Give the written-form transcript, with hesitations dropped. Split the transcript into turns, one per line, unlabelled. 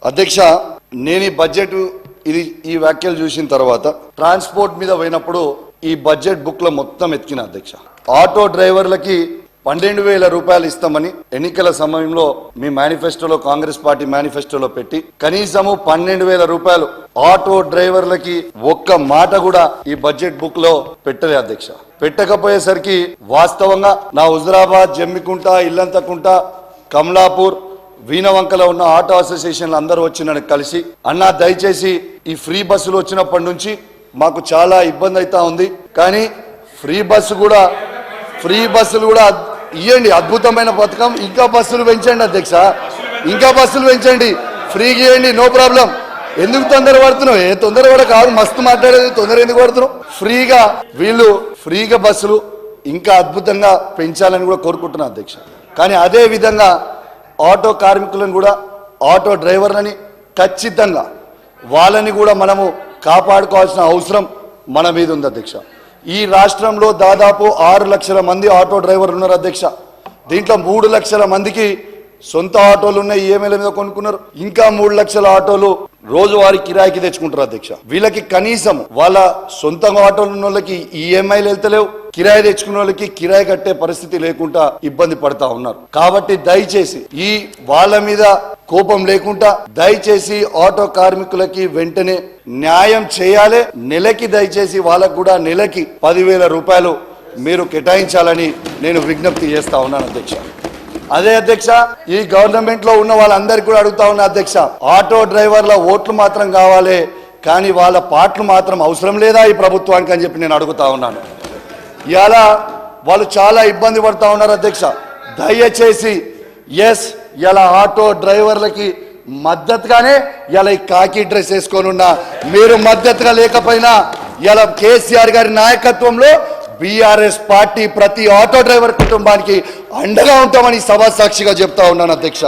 అధ్యక్ష, నేను ఈ బడ్జెట్ ఈ వ్యాఖ్యలు చూసిన తర్వాత ట్రాన్స్పోర్ట్ మీద పోయినప్పుడు ఈ బడ్జెట్ బుక్ లో మొత్తం ఎత్తికిన అధ్యక్ష. ఆటో డ్రైవర్లకి 12,000 రూపాయలు ఇస్తామని ఎన్నికల సమయంలో మీ మేనిఫెస్టోలో, కాంగ్రెస్ పార్టీ మేనిఫెస్టోలో పెట్టి కనీసము 12,000 రూపాయలు ఆటో డ్రైవర్లకి ఒక్క మాట కూడా ఈ బడ్జెట్ బుక్ లో పెట్టలే అధ్యక్ష. పెట్టకపోయేసరికి వాస్తవంగా నా హుజురాబాద్, జమ్మికుంట, ఇల్లంతకుంట, కమలాపూర్, వీణవంకలో ఉన్న ఆటో అసోసియేషన్లు అందరూ వచ్చి నన్ను కలిసి, అన్నా దయచేసి ఈ ఫ్రీ బస్సులు వచ్చినప్పటి నుంచి మాకు చాలా ఇబ్బంది అవుతా ఉంది, కానీ ఫ్రీ బస్సులు కూడా ఇవ్వండి, అద్భుతమైన పథకం, ఇంకా బస్సులు పెంచండి అధ్యక్ష, ఇంకా బస్సులు పెంచండి, ఫ్రీగా ఇవ్వండి, నో ప్రాబ్లం. ఎందుకు తొందర పడుతున్నావు? ఏ తొందర కూడా కాదు, మస్తు మాట్లాడేది, తొందర ఎందుకు పడుతున్నావు? ఫ్రీగా బస్సులు ఇంకా అద్భుతంగా పెంచాలని కూడా కోరుకుంటున్నా అధ్యక్ష. కానీ అదే విధంగా ఆటో కార్మికులను కూడా, ఆటో డ్రైవర్లని ఖచ్చితంగా వాళ్ళని కూడా మనము కాపాడుకోవాల్సిన అవసరం మన మీద ఉంది అధ్యక్ష. ఈ రాష్ట్రంలో దాదాపు 6 లక్షల మంది ఆటో డ్రైవర్లు ఉన్నారు అధ్యక్ష. దీంట్లో 3 లక్షల మందికి సొంత ఆటోలు ఉన్నాయి, ఈఎంఐల మీద కొనుక్కున్నారు. ఇంకా 3 లక్షల ఆటోలు రోజువారీ కిరాయికి తెచ్చుకుంటారు అధ్యక్ష. వీళ్ళకి కనీసం వాళ్ళ సొంత ఆటోలు ఉన్న వాళ్ళకి ఈఎంఐలు వెళ్తలేవు, కిరాయి తెచ్చుకున్న వాళ్ళకి కిరాయి కట్టే పరిస్థితి లేకుండా ఇబ్బంది పడతా ఉన్నారు. కాబట్టి దయచేసి ఈ వాళ్ళ మీద కోపం లేకుండా దయచేసి ఆటో కార్మికులకి వెంటనే న్యాయం చేయాలి. నెలకి దయచేసి వాళ్ళకు కూడా నెలకి 10,000 రూపాయలు మీరు కేటాయించాలని నేను విజ్ఞప్తి చేస్తా ఉన్నాను అధ్యక్ష. అదే అధ్యక్ష, ఈ గవర్నమెంట్ లో ఉన్న వాళ్ళందరికీ కూడా అడుగుతా ఉన్నా అధ్యక్ష, ఆటో డ్రైవర్ల ఓట్లు మాత్రం కావాలి, కానీ వాళ్ళ పాటలు మాత్రం అవసరం లేదా ఈ ప్రభుత్వానికి అని చెప్పి నేను అడుగుతా ఉన్నాను. ఇలా వాళ్ళు చాలా ఇబ్బంది పడతా ఉన్నారు అధ్యక్ష. దయచేసి ఇలా ఆటో డ్రైవర్లకి మద్దతుగానే ఇలా ఈ కాకి డ్రెస్ వేసుకొని ఉన్నా, మీరు మద్దతుగా లేకపోయినా ఇలా కేసీఆర్ గారి నాయకత్వంలో బీఆర్ఎస్ పార్టీ ప్రతి ఆటో డ్రైవర్ కుటుంబానికి అండగా ఉంటామని సభా సాక్షిగా చెప్తా ఉన్నాను అధ్యక్ష.